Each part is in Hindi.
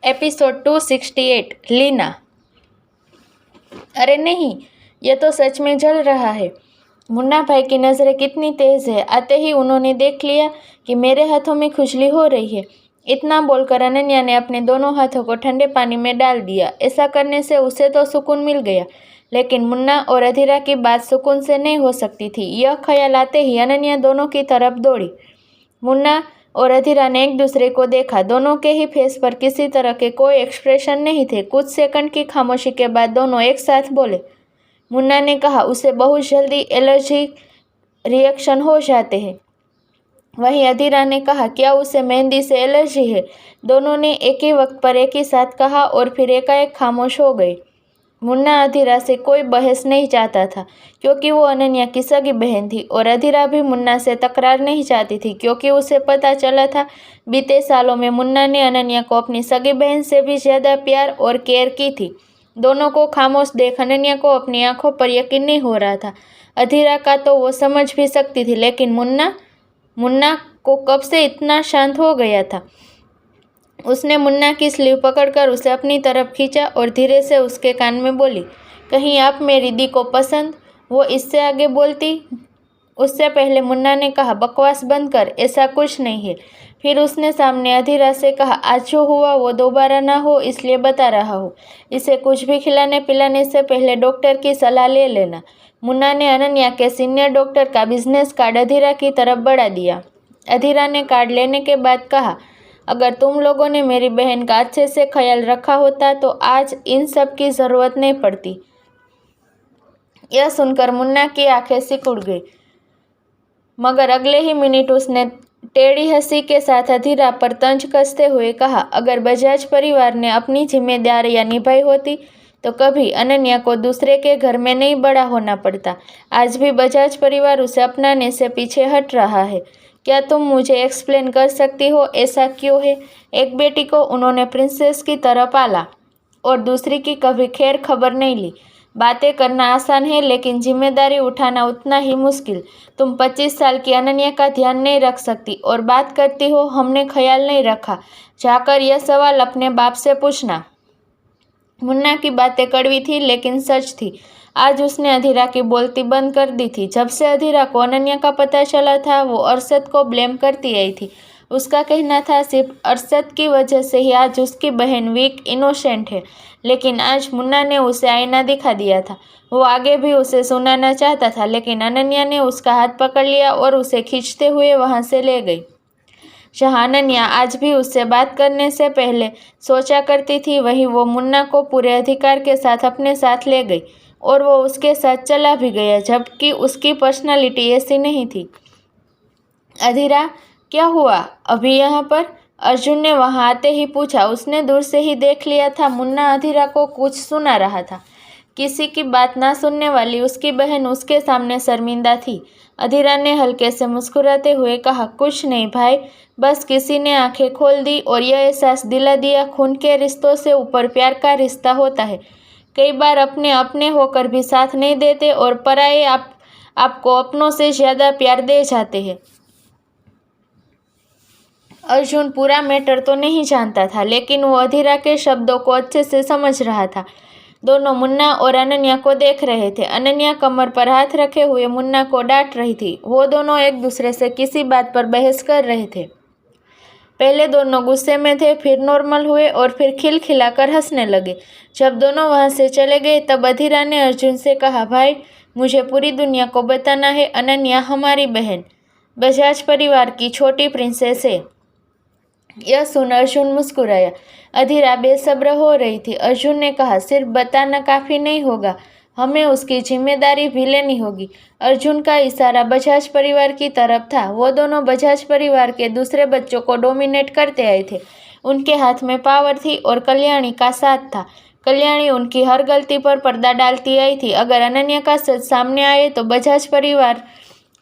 एपिसोड 268 लीना। अरे नहीं, ये तो सच में जल रहा है। मुन्ना भाई की नज़रें कितनी तेज है। आते ही उन्होंने देख लिया कि मेरे हाथों में खुजली हो रही है। इतना बोलकर अनन्या ने अपने दोनों हाथों को ठंडे पानी में डाल दिया। ऐसा करने से उसे तो सुकून मिल गया, लेकिन मुन्ना और अधीरा की बात सुकून से नहीं हो सकती थी। यह ख्याल आते ही अनन्या दोनों की तरफ दौड़ी। मुन्ना और अधीरा ने एक दूसरे को देखा। दोनों के ही फेस पर किसी तरह के कोई एक्सप्रेशन नहीं थे। कुछ सेकंड की खामोशी के बाद दोनों एक साथ बोले। मुन्ना ने कहा, उसे बहुत जल्दी एलर्जी रिएक्शन हो जाते हैं। वहीं अधीरा ने कहा, क्या उसे मेहंदी से एलर्जी है? दोनों ने एक ही वक्त पर एक ही साथ कहा और फिर एकाएक खामोश हो गए। मुन्ना अधीरा से कोई बहस नहीं चाहता था, क्योंकि वो अनन्या की सगी बहन थी, और अधीरा भी मुन्ना से तकरार नहीं चाहती थी, क्योंकि उसे पता चला था बीते सालों में मुन्ना ने अनन्या को अपनी सगी बहन से भी ज़्यादा प्यार और केयर की थी। दोनों को खामोश देख अनन्या को अपनी आंखों पर यकीन नहीं हो रहा था। अधीरा का तो वो समझ भी सकती थी, लेकिन मुन्ना को कब से इतना शांत हो गया था। उसने मुन्ना की स्लीव पकड़कर उसे अपनी तरफ खींचा और धीरे से उसके कान में बोली, कहीं आप मेरी दी को पसंद? वो इससे आगे बोलती उससे पहले मुन्ना ने कहा, बकवास बंद कर, ऐसा कुछ नहीं है। फिर उसने सामने अधीरा से कहा, आज जो हुआ वो दोबारा ना हो, इसलिए बता रहा हूँ। इसे कुछ भी खिलाने पिलाने से पहले डॉक्टर की सलाह ले लेना। मुन्ना ने अनन्या के सीनियर डॉक्टर का बिजनेस कार्ड अधीरा की तरफ बढ़ा दिया। अधीरा ने कार्ड लेने के बाद कहा, अगर तुम लोगों ने मेरी बहन का अच्छे से ख्याल रखा होता तो आज इन सब की ज़रूरत नहीं पड़ती। यह सुनकर मुन्ना की आंखें सिकुड़ गई, मगर अगले ही मिनट उसने टेढ़ी हंसी के साथ अधीरा पर तंज कसते हुए कहा, अगर बजाज परिवार ने अपनी जिम्मेदारियां निभाई होती तो कभी अनन्या को दूसरे के घर में नहीं बड़ा होना पड़ता। आज भी बजाज परिवार उसे अपनाने से पीछे हट रहा है। क्या तुम मुझे एक्सप्लेन कर सकती हो ऐसा क्यों है? एक बेटी को उन्होंने प्रिंसेस की तरह पाला और दूसरी की कभी खैर खबर नहीं ली। बातें करना आसान है, लेकिन जिम्मेदारी उठाना उतना ही मुश्किल। तुम 25 साल की अनन्या का ध्यान नहीं रख सकती और बात करती हो हमने ख्याल नहीं रखा। जाकर यह सवाल अपने बाप से पूछना। मुन्ना की बातें कड़वी थी, लेकिन सच थी। आज उसने अधीरा की बोलती बंद कर दी थी। जब से अधीरा को अनन्या का पता चला था, वो अरशद को ब्लेम करती आई थी। उसका कहना था सिर्फ अरशद की वजह से ही आज उसकी बहन वीक इनोसेंट है, लेकिन आज मुन्ना ने उसे आईना दिखा दिया था। वो आगे भी उसे सुनाना चाहता था, लेकिन अनन्या ने उसका हाथ पकड़ लिया और उसे खींचते हुए वहाँ से ले गई। जहाँ अनन्या आज भी उससे बात करने से पहले सोचा करती थी, वहीं वो मुन्ना को पूरे अधिकार के साथ अपने साथ ले गई और वो उसके साथ चला भी गया, जबकि उसकी पर्सनालिटी ऐसी नहीं थी। अधीरा, क्या हुआ अभी यहाँ पर? अर्जुन ने वहाँ आते ही पूछा। उसने दूर से ही देख लिया था मुन्ना अधीरा को कुछ सुना रहा था। किसी की बात ना सुनने वाली उसकी बहन उसके सामने शर्मिंदा थी। अधीरा ने हल्के से मुस्कुराते हुए कहा, कुछ नहीं भाई, बस किसी ने आंखें खोल दी और यह एहसास दिला दिया, खून के रिश्तों से ऊपर प्यार का रिश्ता होता है। कई बार अपने अपने होकर भी साथ नहीं देते और पराये आपको अपनों से ज़्यादा प्यार दे जाते हैं। अर्जुन पूरा मैटर तो नहीं जानता था, लेकिन वो अधीरा के शब्दों को अच्छे से समझ रहा था। दोनों मुन्ना और अनन्या को देख रहे थे। अनन्या कमर पर हाथ रखे हुए मुन्ना को डांट रही थी। वो दोनों एक दूसरे से किसी बात पर बहस कर रहे थे। पहले दोनों गुस्से में थे, फिर नॉर्मल हुए और फिर खिलखिलाकर हंसने लगे। जब दोनों वहां से चले गए तब अधीरा ने अर्जुन से कहा, भाई मुझे पूरी दुनिया को बताना है, अनन्या हमारी बहन बजाज परिवार की छोटी प्रिंसेस है। यह सुन अर्जुन मुस्कुराया। अधीरा बेसब्र हो रही थी। अर्जुन ने कहा, सिर्फ बताना काफ़ी नहीं होगा, हमें उसकी जिम्मेदारी भी लेनी होगी। अर्जुन का इशारा बजाज परिवार की तरफ था। वो दोनों बजाज परिवार के दूसरे बच्चों को डोमिनेट करते आए थे। उनके हाथ में पावर थी और कल्याणी का साथ था। कल्याणी उनकी हर गलती पर पर्दा डालती आई थी। अगर अनन्या का सच सामने आए तो बजाज परिवार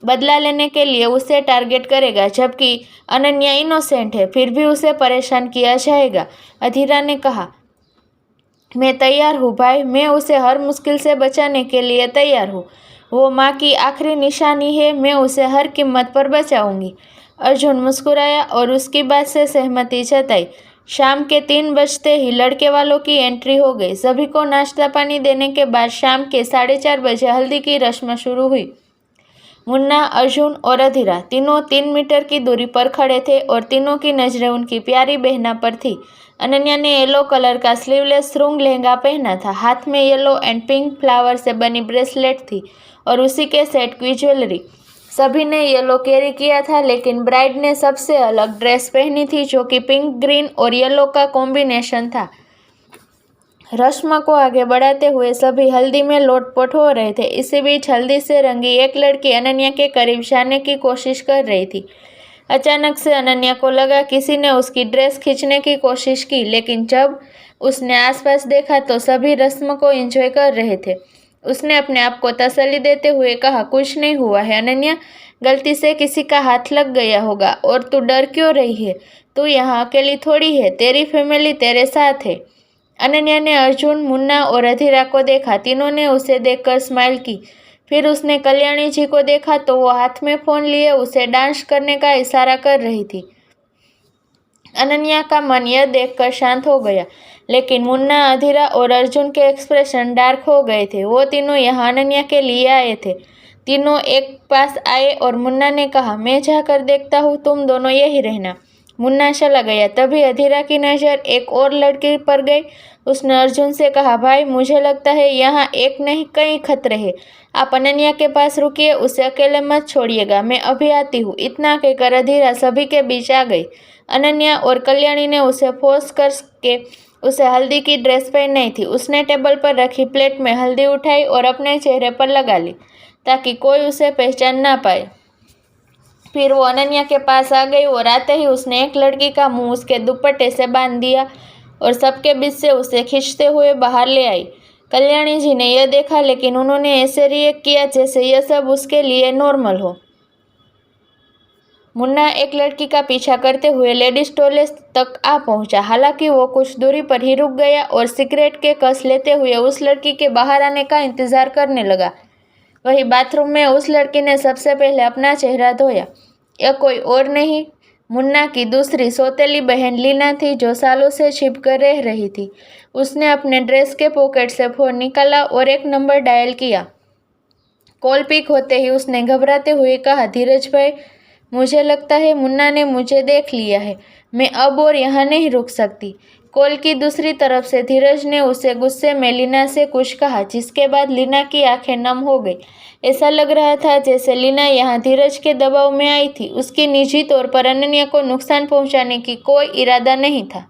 बदला लेने के लिए उसे टारगेट करेगा, जबकि अनन्या इनोसेंट है, फिर भी उसे परेशान किया जाएगा। अधीरा ने कहा, मैं तैयार हूँ भाई, मैं उसे हर मुश्किल से बचाने के लिए तैयार हूँ। वो माँ की आखिरी निशानी है, मैं उसे हर कीमत पर बचाऊंगी। अर्जुन मुस्कुराया और उसकी बात से सहमति जताई। शाम के 3 बजते ही लड़के वालों की एंट्री हो गई। सभी को नाश्ता पानी देने के बाद शाम के 4:30 बजे हल्दी की रस्म शुरू हुई। मुन्ना, अर्जुन और अधीरा तीनों 3 मीटर की दूरी पर खड़े थे और तीनों की नजरें उनकी प्यारी बहना पर थी। अनन्या ने येलो कलर का स्लीवलेस श्रृंग लहंगा पहना था। हाथ में येलो एंड पिंक फ्लावर से बनी ब्रेसलेट थी और उसी के सेट की ज्वेलरी। सभी ने येलो कैरी किया था, लेकिन ब्राइड ने सबसे अलग ड्रेस पहनी थी जो कि पिंक, ग्रीन और येलो का कॉम्बिनेशन था। रस्म को आगे बढ़ाते हुए सभी हल्दी में लोटपोट हो रहे थे। इसी बीच हल्दी से रंगी एक लड़की अनन्या के करीब जाने की कोशिश कर रही थी। अचानक से अनन्या को लगा किसी ने उसकी ड्रेस खींचने की कोशिश की, लेकिन जब उसने आसपास देखा तो सभी रस्म को एंजॉय कर रहे थे। उसने अपने आप को तसल्ली देते हुए कहा, कुछ नहीं हुआ है अनन्या, गलती से किसी का हाथ लग गया होगा। और तू डर क्यों रही है? तू यहाँ अकेली थोड़ी है, तेरी फैमिली तेरे साथ है। अनन्या ने अर्जुन, मुन्ना और अधीरा को देखा। तीनों ने उसे देखकर स्माइल की। फिर उसने कल्याणी जी को देखा तो वो हाथ में फ़ोन लिए उसे डांस करने का इशारा कर रही थी। अनन्या का मन यह देखकर शांत हो गया, लेकिन मुन्ना, अधीरा और अर्जुन के एक्सप्रेशन डार्क हो गए थे। वो तीनों यहाँ अनन्या के लिए आए थे। तीनों एक पास आए और मुन्ना ने कहा, मैं जाकर देखता हूँ, तुम दोनों यही रहना। मुन्ना चला गया। तभी अधीरा की नज़र एक और लड़की पर गई। उसने अर्जुन से कहा, भाई मुझे लगता है यहाँ एक नहीं कई खतरे हैं। आप अनन्या के पास रुकिए, उसे अकेले मत छोड़िएगा, मैं अभी आती हूँ। इतना कहकर अधीरा सभी के बीच आ गई। अनन्या और कल्याणी ने उसे फोर्स करके उसे हल्दी की ड्रेस पहनाई थी। उसने टेबल पर रखी प्लेट में हल्दी उठाई और अपने चेहरे पर लगा ली ताकि कोई उसे पहचान ना पाए। फिर वो अनन्या के पास आ गई और आते ही उसने एक लड़की का मुंह उसके दुपट्टे से बांध दिया और सबके बीच से उसे खींचते हुए बाहर ले आई। कल्याणी जी ने यह देखा, लेकिन उन्होंने ऐसे रिएक्ट किया जैसे यह सब उसके लिए नॉर्मल हो। मुन्ना एक लड़की का पीछा करते हुए लेडीज टॉयलेट तक आ पहुंचा। हालांकि वो कुछ दूरी पर ही रुक गया और सिगरेट के कस लेते हुए उस लड़की के बाहर आने का इंतजार करने लगा। वही बाथरूम में उस लड़की ने सबसे पहले अपना चेहरा धोया। यह कोई और नहीं, मुन्ना की दूसरी सौतेली बहन लीना थी, जो सालों से छिपकर रह रही थी। उसने अपने ड्रेस के पॉकेट से फ़ोन निकाला और एक नंबर डायल किया। कॉल पिक होते ही उसने घबराते हुए कहा, धीरज भाई, मुझे लगता है मुन्ना ने मुझे देख लिया है, मैं अब और यहाँ नहीं रुक सकती। कॉल की दूसरी तरफ से धीरज ने उसे गुस्से में लीना से कुछ कहा, जिसके बाद लीना की आंखें नम हो गई। ऐसा लग रहा था जैसे लीना यहाँ धीरज के दबाव में आई थी। उसकी निजी तौर पर अनन्या को नुकसान पहुँचाने की कोई इरादा नहीं था।